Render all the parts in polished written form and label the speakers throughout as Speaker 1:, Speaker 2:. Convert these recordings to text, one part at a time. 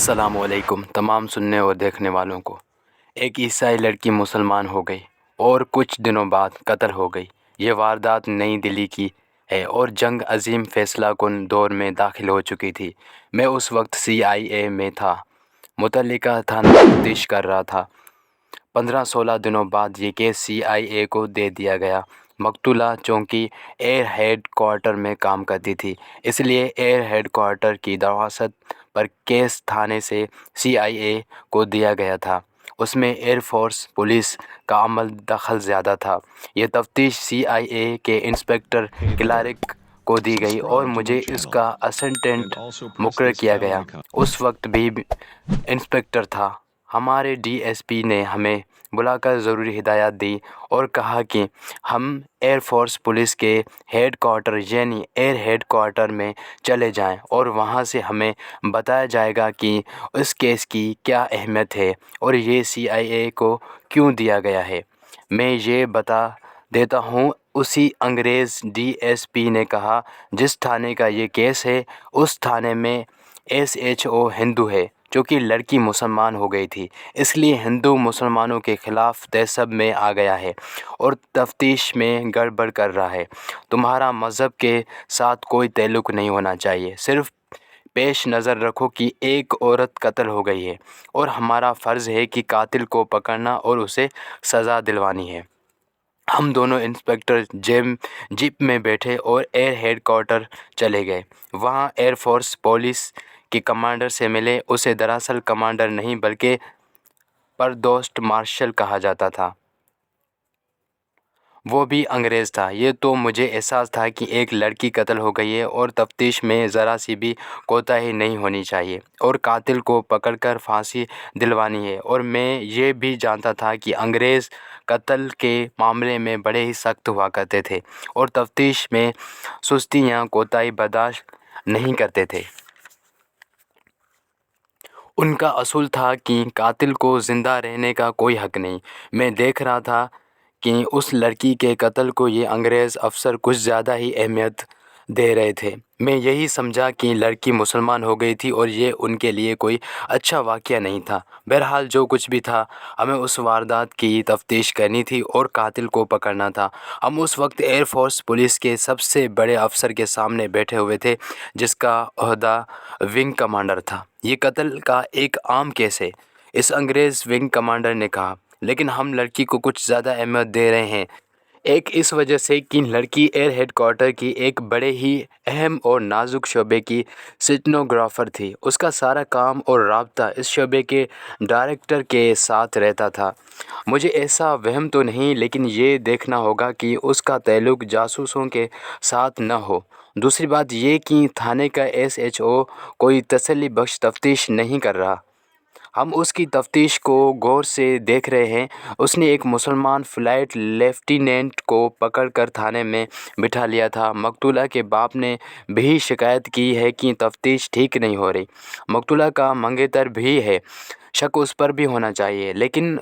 Speaker 1: السلام علیکم تمام سننے اور دیکھنے والوں کو۔ ایک عیسائی لڑکی مسلمان ہو گئی اور کچھ دنوں بعد قتل ہو گئی۔ یہ واردات نئی دہلی کی ہے اور جنگ عظیم فیصلہ کن دور میں داخل ہو چکی تھی۔ میں اس وقت CIA میں تھا، متعلقہ تھانہ تفتیش کر رہا تھا۔ 15-16 دنوں بعد یہ کیس CIA کو دے دیا گیا۔ مقتولہ چونکہ ایئر ہیڈ کوارٹر میں کام کرتی تھی، اس لیے ایئر ہیڈ کوارٹر کی درخواست پر کیس تھانے سے CIA کو دیا گیا تھا۔ اس میں ایئر فورس پولیس کا عمل دخل زیادہ تھا۔ یہ تفتیش CIA کے انسپکٹر کلارک کو دی گئی اور مجھے اس کا اسسٹنٹ مقرر کیا گیا۔ اس وقت بھی انسپکٹر تھا۔ ہمارے DSP نے ہمیں بلا کر ضروری ہدایات دی اور کہا کہ ہم ایئر فورس پولیس کے ہیڈ کوارٹر یعنی ایئر ہیڈ کوارٹر میں چلے جائیں اور وہاں سے ہمیں بتایا جائے گا کہ اس کیس کی کیا اہمیت ہے اور یہ CIA کو کیوں دیا گیا ہے۔ میں یہ بتا دیتا ہوں، اسی انگریز DSP نے کہا، جس تھانے کا یہ کیس ہے اس تھانے میں SHO ہندو ہے چونکہ لڑکی مسلمان ہو گئی تھی، اس لیے ہندو مسلمانوں کے خلاف تعصب میں آ گیا ہے اور تفتیش میں گڑبڑ کر رہا ہے۔ تمہارا مذہب کے ساتھ کوئی تعلق نہیں ہونا چاہیے، صرف پیش نظر رکھو کہ ایک عورت قتل ہو گئی ہے اور ہمارا فرض ہے کہ قاتل کو پکڑنا اور اسے سزا دلوانی ہے۔ ہم دونوں انسپکٹر جیپ میں بیٹھے اور ایئر ہیڈ کوارٹر چلے گئے۔ وہاں ایئر فورس پولیس کے کمانڈر سے ملے۔ اسے دراصل کمانڈر نہیں بلکہ پردوسٹ مارشل کہا جاتا تھا، وہ بھی انگریز تھا۔ یہ تو مجھے احساس تھا کہ ایک لڑکی قتل ہو گئی ہے اور تفتیش میں ذرا سی بھی کوتاہی نہیں ہونی چاہیے اور قاتل کو پکڑ کر پھانسی دلوانی ہے، اور میں یہ بھی جانتا تھا کہ انگریز قتل کے معاملے میں بڑے ہی سخت ہوا کرتے تھے اور تفتیش میں سستی یا کوتاہی برداشت نہیں کرتے تھے۔ ان کا اصول تھا کہ قاتل کو زندہ رہنے کا کوئی حق نہیں۔ میں دیکھ رہا تھا کہ اس لڑکی کے قتل کو یہ انگریز افسر کچھ زیادہ ہی اہمیت دے رہے تھے۔ میں یہی سمجھا کہ لڑکی مسلمان ہو گئی تھی اور یہ ان کے لیے کوئی اچھا واقعہ نہیں تھا۔ بہرحال جو کچھ بھی تھا، ہمیں اس واردات کی تفتیش کرنی تھی اور قاتل کو پکڑنا تھا۔ ہم اس وقت ایئر فورس پولیس کے سب سے بڑے افسر کے سامنے بیٹھے ہوئے تھے، جس کا عہدہ ونگ کمانڈر تھا۔ یہ قتل کا ایک عام کیس ہے، اس انگریز ونگ کمانڈر نے کہا، لیکن ہم لڑکی کو کچھ زیادہ اہمیت دے رہے ہیں۔ ایک اس وجہ سے کہ لڑکی ایئر ہیڈ کوارٹر کی ایک بڑے ہی اہم اور نازک شعبے کی سٹینوگرافر تھی۔ اس کا سارا کام اور رابطہ اس شعبے کے ڈائریکٹر کے ساتھ رہتا تھا۔ مجھے ایسا وہم تو نہیں، لیکن یہ دیکھنا ہوگا کہ اس کا تعلق جاسوسوں کے ساتھ نہ ہو۔ دوسری بات یہ کہ تھانے کا SHO کوئی تسلی بخش تفتیش نہیں کر رہا۔ ہم اس کی تفتیش کو غور سے دیکھ رہے ہیں۔ اس نے ایک مسلمان فلائٹ لیفٹیننٹ کو پکڑ کر تھانے میں بٹھا لیا تھا۔ مقتولہ کے باپ نے بھی شکایت کی ہے کہ تفتیش ٹھیک نہیں ہو رہی۔ مقتولہ کا منگیتر بھی ہے، شک اس پر بھی ہونا چاہیے، لیکن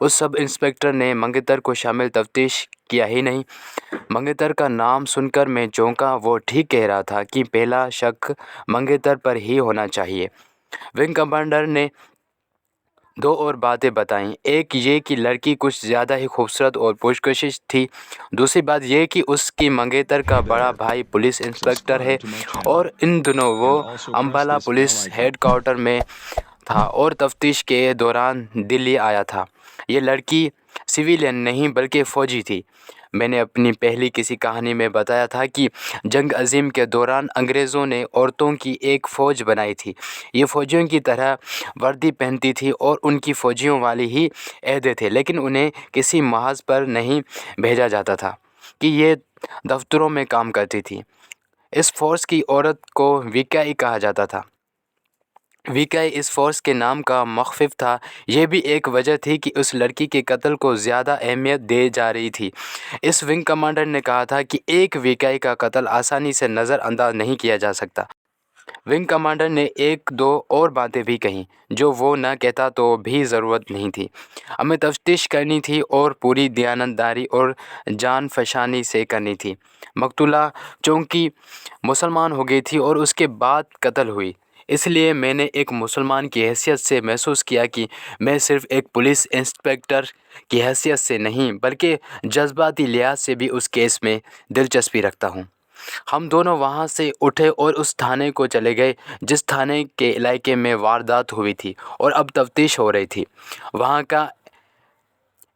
Speaker 1: اس سب انسپکٹر نے منگیتر کو شامل تفتیش کیا ہی نہیں۔ منگیتر کا نام سن کر میں چونکا۔ وہ ٹھیک کہہ رہا تھا کہ پہلا شک منگیتر پر ہی ہونا چاہیے۔ ونگ کمانڈر نے دو اور باتیں بتائیں، ایک یہ کہ لڑکی کچھ زیادہ ہی خوبصورت اور پرکشش تھی، دوسری بات یہ کہ اس کی منگیتر کا بڑا بھائی پولیس انسپکٹر ہے اور ان دنوں وہ امبالہ پولیس ہیڈ کوارٹر میں تھا اور تفتیش کے دوران دلی آیا تھا۔ یہ لڑکی سویلین نہیں بلکہ فوجی تھی۔ میں نے اپنی پہلی کسی کہانی میں بتایا تھا کہ جنگ عظیم کے دوران انگریزوں نے عورتوں کی ایک فوج بنائی تھی۔ یہ فوجیوں کی طرح وردی پہنتی تھی اور ان کی فوجیوں والی ہی عہدے تھے، لیکن انہیں کسی محاذ پر نہیں بھیجا جاتا تھا کہ یہ دفتروں میں کام کرتی تھی۔ اس فورس کی عورت کو ویکائی کہا جاتا تھا۔ ویکائی اس فورس کے نام کا مخفف تھا۔ یہ بھی ایک وجہ تھی کہ اس لڑکی کے قتل کو زیادہ اہمیت دی جا رہی تھی۔ اس ونگ کمانڈر نے کہا تھا کہ ایک ویکائی کا قتل آسانی سے نظر انداز نہیں کیا جا سکتا۔ ونگ کمانڈر نے ایک دو اور باتیں بھی کہیں جو وہ نہ کہتا تو بھی ضرورت نہیں تھی۔ ہمیں تفتیش کرنی تھی اور پوری دیانتداری اور جان فشانی سے کرنی تھی۔ مقتولہ چونکہ مسلمان ہو گئی تھی اور اس کے بعد قتل ہوئی، اس لیے میں نے ایک مسلمان کی حیثیت سے محسوس کیا کہ میں صرف ایک پولیس انسپکٹر کی حیثیت سے نہیں بلکہ جذباتی لحاظ سے بھی اس کیس میں دلچسپی رکھتا ہوں۔ ہم دونوں وہاں سے اٹھے اور اس تھانے کو چلے گئے جس تھانے کے علاقے میں واردات ہوئی تھی اور اب تفتیش ہو رہی تھی۔ وہاں کا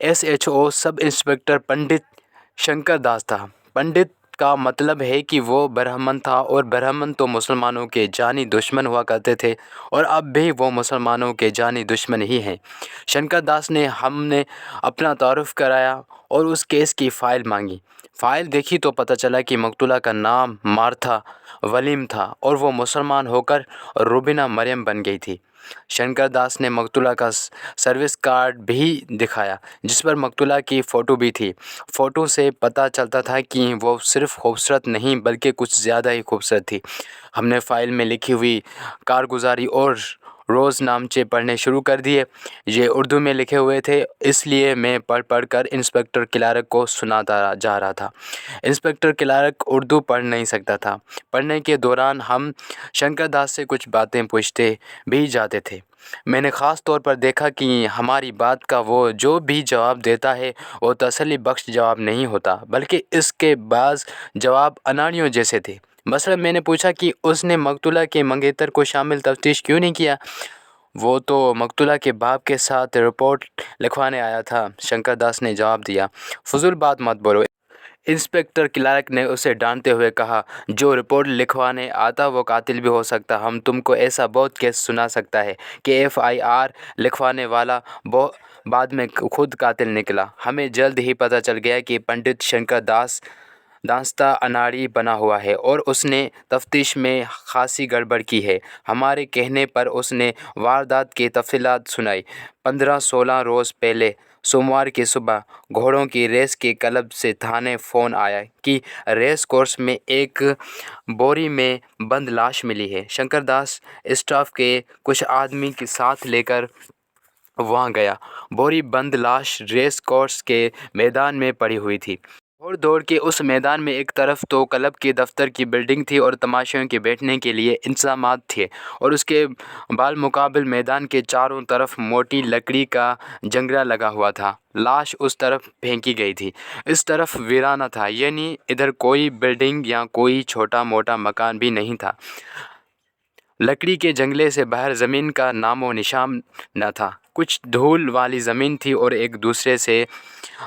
Speaker 1: SHO sub inspector Pandit Shankar Das تھا۔ پنڈت کا مطلب ہے کہ وہ برہمن تھا، اور برہمن تو مسلمانوں کے جانی دشمن ہوا کرتے تھے، اور اب بھی وہ مسلمانوں کے جانی دشمن ہی ہیں۔ شنکر داس نے ہم نے اپنا تعارف کرایا اور اس کیس کی فائل مانگی۔ فائل دیکھی تو پتہ چلا کہ مقتولہ کا نام مارتھا ولیم تھا اور وہ مسلمان ہو کر روبینہ مریم بن گئی تھی۔ شنکر داس نے مقتولہ کا سروس کارڈ بھی دکھایا جس پر مقتولہ کی فوٹو بھی تھی۔ فوٹو سے پتہ چلتا تھا کہ وہ صرف خوبصورت نہیں بلکہ کچھ زیادہ ہی خوبصورت تھی۔ ہم نے فائل میں لکھی ہوئی کارگزاری اور روز نامچے پڑھنے شروع کر دیے۔ یہ اردو میں لکھے ہوئے تھے، اس لیے میں پڑھ کر انسپکٹر کلارک کو سناتا جا رہا تھا۔ انسپکٹر کلارک اردو پڑھ نہیں سکتا تھا۔ پڑھنے کے دوران ہم شنکر داس سے کچھ باتیں پوچھتے بھی جاتے تھے۔ میں نے خاص طور پر دیکھا کہ ہماری بات کا وہ جو بھی جواب دیتا ہے وہ تسلی بخش جواب نہیں ہوتا، بلکہ اس کے بعض جواب اناڑیوں جیسے تھے۔ مثلا میں نے پوچھا کہ اس نے مقتولہ کے منگیتر کو شامل تفتیش کیوں نہیں کیا؟ وہ تو مقتولہ کے باپ کے ساتھ رپورٹ لکھوانے آیا تھا، شنکر داس نے جواب دیا۔ فضول بات مت بولو، انسپکٹر کلارک نے اسے ڈانٹتے ہوئے کہا۔ جو رپورٹ لکھوانے آتا وہ قاتل بھی ہو سکتا۔ ہم تم کو ایسا بہت کیس سنا سکتا ہے کہ FIR لکھوانے والا بعد میں خود قاتل نکلا۔ ہمیں جلد ہی پتہ چل گیا کہ پنڈت شنکر داس دانستہ اناڑی بنا ہوا ہے اور اس نے تفتیش میں خاصی گڑبڑ کی ہے۔ ہمارے کہنے پر اس نے واردات کی تفصیلات سنائی۔ 15-16 روز پہلے سوموار کی صبح گھوڑوں کی ریس کے کلب سے تھانے فون آیا کہ ریس کورس میں ایک بوری میں بند لاش ملی ہے۔ شنکر داس اسٹاف کے کچھ آدمی کے ساتھ لے کر وہاں گیا۔ بوری بند لاش ریس کورس کے میدان میں پڑی ہوئی تھی۔ دوڑ کے اس میدان میں ایک طرف تو کلب کے دفتر کی بلڈنگ تھی اور تماشائیوں کے بیٹھنے کے لیے انتظامات تھے، اور اس کے بالمقابل میدان کے چاروں طرف موٹی لکڑی کا جنگلہ لگا ہوا تھا۔ لاش اس طرف پھینکی گئی تھی، اس طرف ویرانہ تھا، یعنی ادھر کوئی بلڈنگ یا کوئی چھوٹا موٹا مکان بھی نہیں تھا۔ لکڑی کے جنگلے سے باہر زمین کا نام و نشان نہ تھا۔ کچھ دھول والی زمین تھی اور ایک دوسرے سے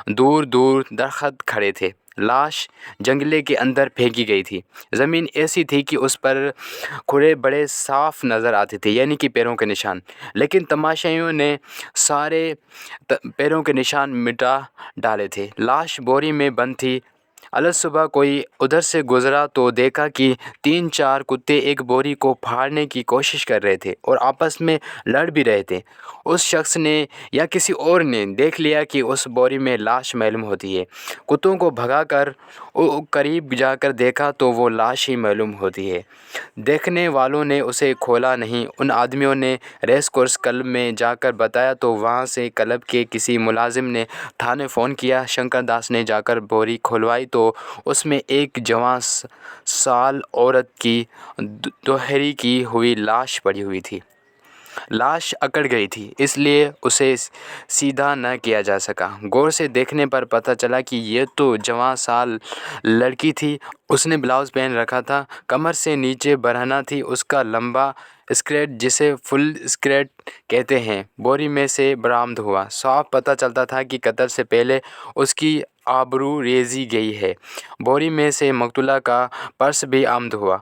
Speaker 1: دور دور درخت کھڑے تھے۔ لاش جنگلے کے اندر پھینکی گئی تھی۔ زمین ایسی تھی کہ اس پر کھڑے بڑے صاف نظر آتے تھے، یعنی کہ پیروں کے نشان، لیکن تماشائیوں نے سارے پیروں کے نشان مٹا ڈالے تھے۔ لاش بوری میں بند تھی۔ الصبح کوئی ادھر سے گزرا تو دیکھا کہ 3-4 کتے ایک بوری کو پھاڑنے کی کوشش کر رہے تھے اور آپس میں لڑ بھی رہے تھے۔ اس شخص نے یا کسی اور نے دیکھ لیا کہ اس بوری میں لاش معلوم ہوتی ہے۔ کتوں کو بھگا کر قریب جا کر دیکھا تو وہ لاش ہی معلوم ہوتی ہے۔ دیکھنے والوں نے اسے کھولا نہیں۔ ان آدمیوں نے ریس کورس کلب میں جا کر بتایا تو وہاں سے کلب کے کسی ملازم نے تھانے فون کیا۔ شنکر داس نے جا کر بوری کھلوائی تو اس میں ایک جوان سال عورت کی دوہری کی ہوئی لاش پڑی ہوئی تھی۔ لاش اکڑ گئی تھی، اس لیے اسے سیدھا نہ کیا جا سکا۔ غور سے دیکھنے پر پتہ چلا کہ یہ تو جوان سال لڑکی تھی۔ اس نے بلاؤز پہن رکھا تھا، کمر سے نیچے برہنہ تھی۔ اس کا لمبا اسکرٹ، جسے فل اسکرٹ کہتے ہیں، بوری میں سے برآمد ہوا۔ صاف پتہ چلتا تھا کہ قتل سے پہلے اس کی آبرو ریزی گئی ہے۔ بوری میں سے مقتولہ کا پرس بھی آمد ہوا۔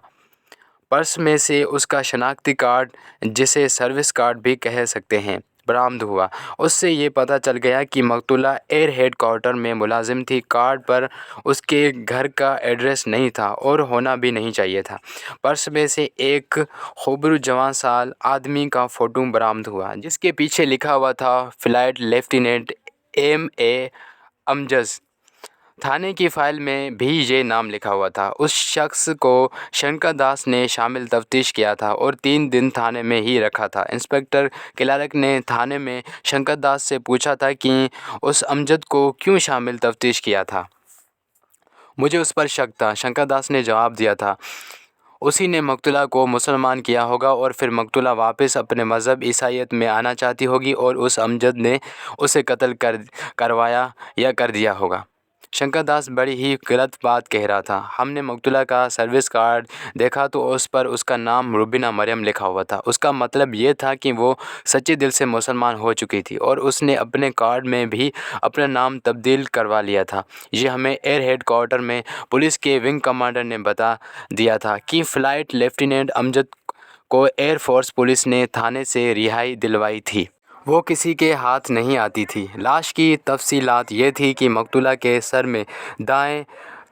Speaker 1: پرس میں سے اس کا شناختی کارڈ، جسے سروس کارڈ بھی کہہ سکتے ہیں، برآمد ہوا۔ اس سے یہ پتہ چل گیا کہ مقتولہ ایئر ہیڈ کوارٹر میں ملازم تھی۔ کارڈ پر اس کے گھر کا ایڈریس نہیں تھا اور ہونا بھی نہیں چاہیے تھا۔ پرس میں سے ایک خوبرو جوان سال آدمی کا فوٹو برآمد ہوا جس کے پیچھے لکھا ہوا تھا فلائٹ لیفٹیننٹ M.A. امجد۔ تھانے کی فائل میں بھی یہ نام لکھا ہوا تھا۔ اس شخص کو شنکر داس نے شامل تفتیش کیا تھا اور 3 دن تھانے میں ہی رکھا تھا۔ انسپکٹر کلارک نے تھانے میں شنکر داس سے پوچھا تھا کہ اس امجد کو کیوں شامل تفتیش کیا تھا۔ مجھے اس پر شک تھا، شنکر داس نے جواب دیا تھا۔ اسی نے مقتولہ کو مسلمان کیا ہوگا اور پھر مقتولہ واپس اپنے مذہب عیسائیت میں آنا چاہتی ہوگی اور اس امجد نے اسے قتل کروایا یا کر دیا ہوگا۔ شنکر داس بڑی ہی غلط بات کہہ رہا تھا۔ ہم نے مقتولہ کا سروس کارڈ دیکھا تو اس پر اس کا نام روبینہ مریم لکھا ہوا تھا۔ اس کا مطلب یہ تھا کہ وہ سچے دل سے مسلمان ہو چکی تھی اور اس نے اپنے کارڈ میں بھی اپنا نام تبدیل کروا لیا تھا۔ یہ ہمیں ایئر ہیڈ کوارٹر میں پولیس کے ونگ کمانڈر نے بتا دیا تھا کہ فلائٹ لیفٹیننٹ امجد کو ایئر فورس پولیس نے تھانے سے رہائی دلوائی تھی۔ وہ کسی کے ہاتھ نہیں آتی تھی۔ لاش کی تفصیلات یہ تھی کہ مقتولہ کے سر میں دائیں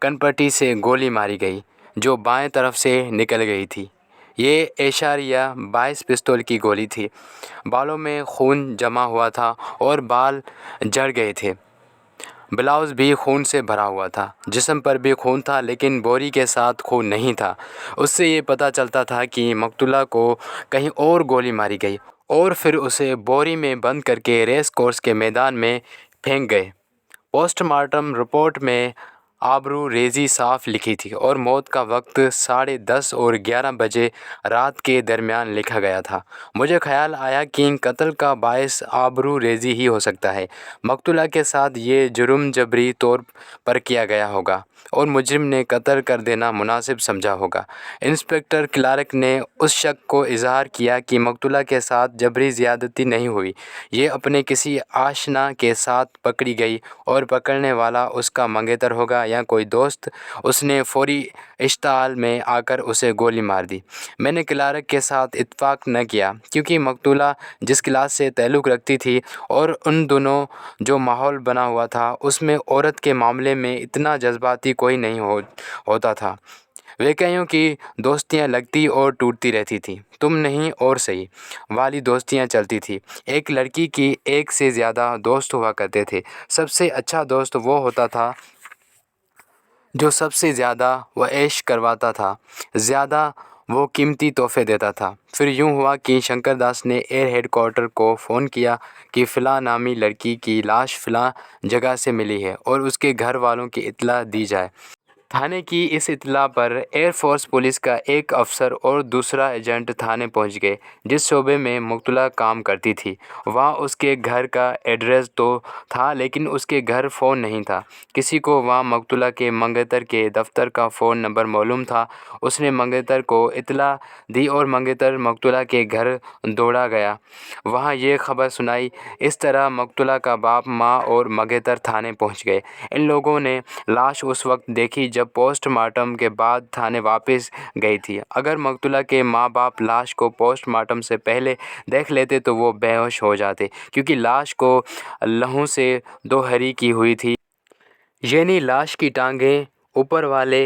Speaker 1: کنپٹی سے گولی ماری گئی جو بائیں طرف سے نکل گئی تھی۔ یہ /22 پستول کی گولی تھی۔ بالوں میں خون جمع ہوا تھا اور بال جھڑ گئے تھے۔ بلاؤز بھی خون سے بھرا ہوا تھا۔ جسم پر بھی خون تھا لیکن بوری کے ساتھ خون نہیں تھا۔ اس سے یہ پتہ چلتا تھا کہ مقتولہ کو کہیں اور گولی ماری گئی اور پھر اسے بوری میں بند کر کے ریس کورس کے میدان میں پھینک گئے۔ پوسٹ مارٹم رپورٹ میں آبرو ریزی صاف لکھی تھی اور موت کا وقت 10:30 اور 11 بجے رات کے درمیان لکھا گیا تھا۔ مجھے خیال آیا کہ قتل کا باعث آبرو ریزی ہی ہو سکتا ہے۔ مقتولہ کے ساتھ یہ جرم جبری طور پر کیا گیا ہوگا اور مجرم نے قتل کر دینا مناسب سمجھا ہوگا۔ انسپکٹر کلارک نے اس شک کو اظہار کیا کہ مقتولہ کے ساتھ جبری زیادتی نہیں ہوئی، یہ اپنے کسی آشنا کے ساتھ پکڑی گئی اور پکڑنے والا اس کا منگیتر ہوگا یا کوئی دوست۔ اس نے فوری اشتعال میں آ کر اسے گولی مار دی۔ میں نے کلارک کے ساتھ اتفاق نہ کیا کیونکہ مقتولہ جس کلاس سے تعلق رکھتی تھی اور ان دنوں جو ماحول بنا ہوا تھا اس میں عورت کے معاملے میں اتنا جذباتی کوئی نہیں ہوتا تھا۔ ویکیوں کی دوستیاں لگتی اور ٹوٹتی رہتی تھیں، تم نہیں اور صحیح والی دوستیاں چلتی تھیں۔ ایک لڑکی کی ایک سے زیادہ دوست ہوا کرتے تھے۔ سب سے اچھا دوست وہ ہوتا تھا جو سب سے زیادہ وہ عیش کرواتا تھا، زیادہ وہ قیمتی تحفے دیتا تھا۔ پھر یوں ہوا کہ شنکر داس نے ایئر ہیڈ کوارٹر کو فون کیا کہ فلاں نامی لڑکی کی لاش فلاں جگہ سے ملی ہے اور اس کے گھر والوں کی اطلاع دی جائے۔ تھانے کی اس اطلاع پر ایئر فورس پولیس کا ایک افسر اور دوسرا ایجنٹ تھانے پہنچ گئے جس شعبے میں مقتولہ کام کرتی تھی۔ وہاں اس کے گھر کا ایڈریس تو تھا لیکن اس کے گھر فون نہیں تھا۔ کسی کو وہاں مقتولہ کے منگیتر کے دفتر کا فون نمبر معلوم تھا۔ اس نے منگیتر کو اطلاع دی اور منگیتر مقتولہ کے گھر دوڑا گیا، وہاں یہ خبر سنائی۔ اس طرح مقتولہ کا باپ، ماں اور منگیتر تھانے پہنچ گئے۔ ان لوگوں نے لاش اس وقت دیکھی جب پوسٹ مارٹم کے بعد تھانے واپس گئی تھی۔ اگر مقتولہ کے ماں باپ لاش کو پوسٹ مارٹم سے پہلے دیکھ لیتے تو وہ بے ہوش ہو جاتے کیونکہ لاش کو لہو سے دوہری کی ہوئی تھی، یعنی لاش کی ٹانگیں اوپر والے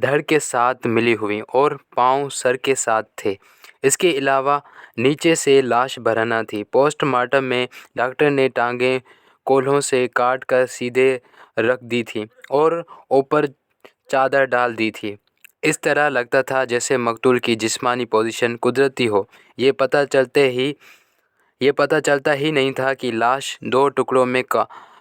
Speaker 1: دھڑ کے ساتھ ملی ہوئی اور پاؤں سر کے ساتھ تھے۔ اس کے علاوہ نیچے سے لاش برہنہ تھی۔ پوسٹ مارٹم میں ڈاکٹر نے ٹانگیں کولہوں سے کاٹ کر سیدھے رکھ دی تھیں اور اوپر چادر ڈال دی تھی۔ اس طرح لگتا تھا جیسے مقتول کی جسمانی پوزیشن قدرتی ہو۔ یہ پتہ چلتا ہی نہیں تھا کہ لاش 2 ٹکڑوں میں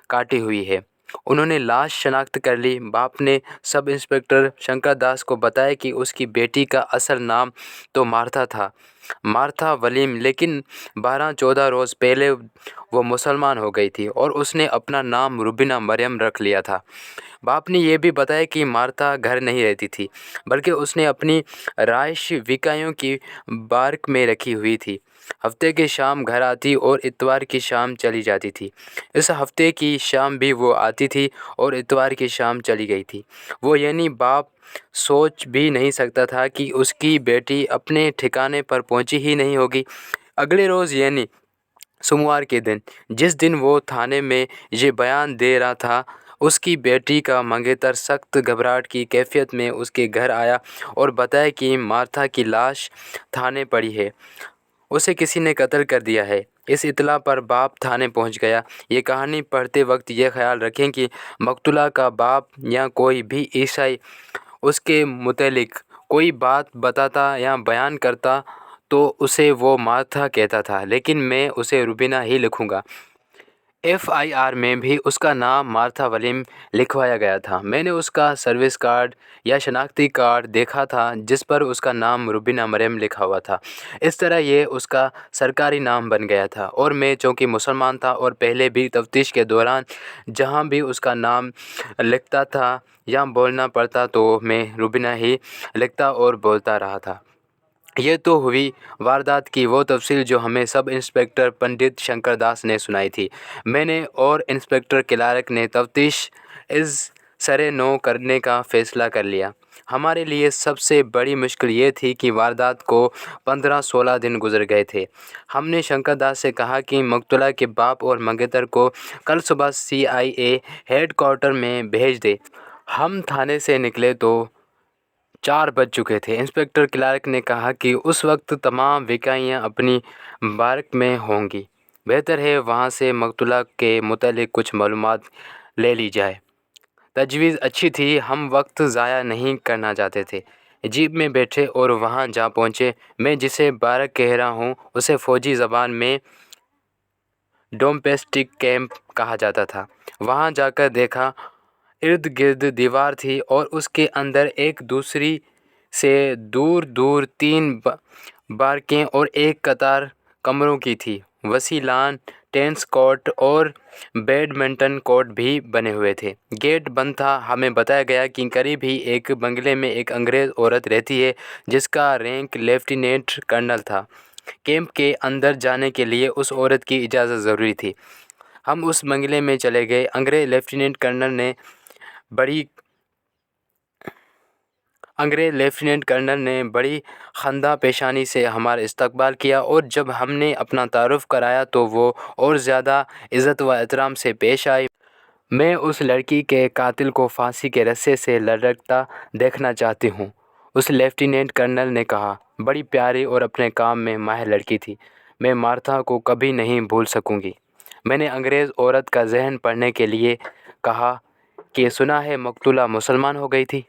Speaker 1: کاٹی ہوئی ہے۔ انہوں نے لاش شناخت کر لی۔ باپ نے سب انسپکٹر شنکر داس کو بتایا کہ اس کی بیٹی کا اصل نام تو مارتھا تھا، مارتھا ولیم، لیکن 12-14 روز پہلے وہ مسلمان ہو گئی تھی اور اس نے اپنا نام روبینہ مریم رکھ لیا تھا۔ باپ نے یہ بھی بتایا کہ مارتھا گھر نہیں رہتی تھی بلکہ اس نے اپنی رہائش ویکایوں کی بارک میں رکھی ہوئی تھی۔ ہفتے کی شام گھر آتی اور اتوار کی شام چلی جاتی تھی۔ اس ہفتے کی شام بھی وہ آتی تھی اور اتوار کی شام چلی گئی تھی۔ وہ یعنی باپ سوچ بھی نہیں سکتا تھا کہ اس کی بیٹی اپنے ٹھکانے پر پہنچی ہی نہیں ہوگی۔ اگلے روز یعنی سوموار کے دن، جس دن وہ تھانے میں یہ بیان دے رہا تھا، اس کی بیٹی کا منگیتر سخت گھبراہٹ کی کیفیت میں اس کے گھر آیا اور بتایا کہ مارتھا کی لاش تھانے پڑی ہے، اسے کسی نے قتل کر دیا ہے۔ اس اطلاع پر باپ تھانے پہنچ گیا۔ یہ کہانی پڑھتے وقت یہ خیال رکھیں کہ مقتولہ کا باپ یا کوئی بھی عیسائی اس کے متعلق کوئی بات بتاتا یا بیان کرتا تو اسے وہ مارتھا کہتا تھا، لیکن میں اسے روبینہ ہی لکھوں گا۔ FIR میں بھی اس کا نام مارتھا ولیم لکھوایا گیا تھا۔ میں نے اس کا سروس کارڈ یا شناختی کارڈ دیکھا تھا جس پر اس کا نام روبینہ مریم لکھا ہوا تھا۔ اس طرح یہ اس کا سرکاری نام بن گیا تھا، اور میں چونکہ مسلمان تھا اور پہلے بھی تفتیش کے دوران جہاں بھی اس کا نام لکھتا تھا یا بولنا پڑتا تو میں روبینہ ہی لکھتا اور بولتا رہا تھا۔ یہ تو ہوئی واردات کی وہ تفصیل جو ہمیں سب انسپکٹر پنڈت شنکر داس نے سنائی تھی۔ میں نے اور انسپکٹر کلارک نے تفتیش از سرِ نو کرنے کا فیصلہ کر لیا۔ ہمارے لیے سب سے بڑی مشکل یہ تھی کہ واردات کو 15-16 دن گزر گئے تھے۔ ہم نے شنکر داس سے کہا کہ مقتولہ کے باپ اور منگیتر کو کل صبح CIA ہیڈ کوارٹر میں بھیج دے۔ ہم تھانے سے نکلے تو 4 بج چکے تھے۔ انسپکٹر کلارک نے کہا کہ اس وقت تمام وکائیاں اپنی بارک میں ہوں گی، بہتر ہے وہاں سے مقتولہ کے متعلق کچھ معلومات لے لی جائے۔ تجویز اچھی تھی، ہم وقت ضائع نہیں کرنا چاہتے تھے۔ جیپ میں بیٹھے اور وہاں جا پہنچے۔ میں جسے بارک کہہ رہا ہوں اسے فوجی زبان میں ڈومپسٹک کیمپ کہا جاتا تھا۔ وہاں جا کر دیکھا، ارد گرد دیوار تھی اور اس کے اندر ایک دوسری سے دور دور 3 بارکیں اور ایک قطار کمروں کی تھی۔ وسیع لان، ٹینس کورٹ اور بیڈمنٹن کورٹ بھی بنے ہوئے تھے۔ گیٹ بند تھا۔ ہمیں بتایا گیا کہ قریب ہی ایک بنگلے میں ایک انگریز عورت رہتی ہے جس کا رینک لیفٹیننٹ کرنل تھا۔ کیمپ کے اندر جانے کے لیے اس عورت کی اجازت ضروری تھی۔ ہم اس بنگلے میں چلے گئے۔ انگریز لیفٹیننٹ کرنل نے بڑی خندہ پیشانی سے ہمارا استقبال کیا، اور جب ہم نے اپنا تعارف کرایا تو وہ اور زیادہ عزت و احترام سے پیش آئی۔ میں اس لڑکی کے قاتل کو پھانسی کے رسے سے لٹکتا دیکھنا چاہتی ہوں، اس لیفٹیننٹ کرنل نے کہا۔ بڑی پیاری اور اپنے کام میں ماہر لڑکی تھی۔ میں مارتھا کو کبھی نہیں بھول سکوں گی۔ میں نے انگریز عورت کا ذہن پڑھنے کے لیے کہا کہ سنا ہے مقتولہ مسلمان ہو گئی تھی۔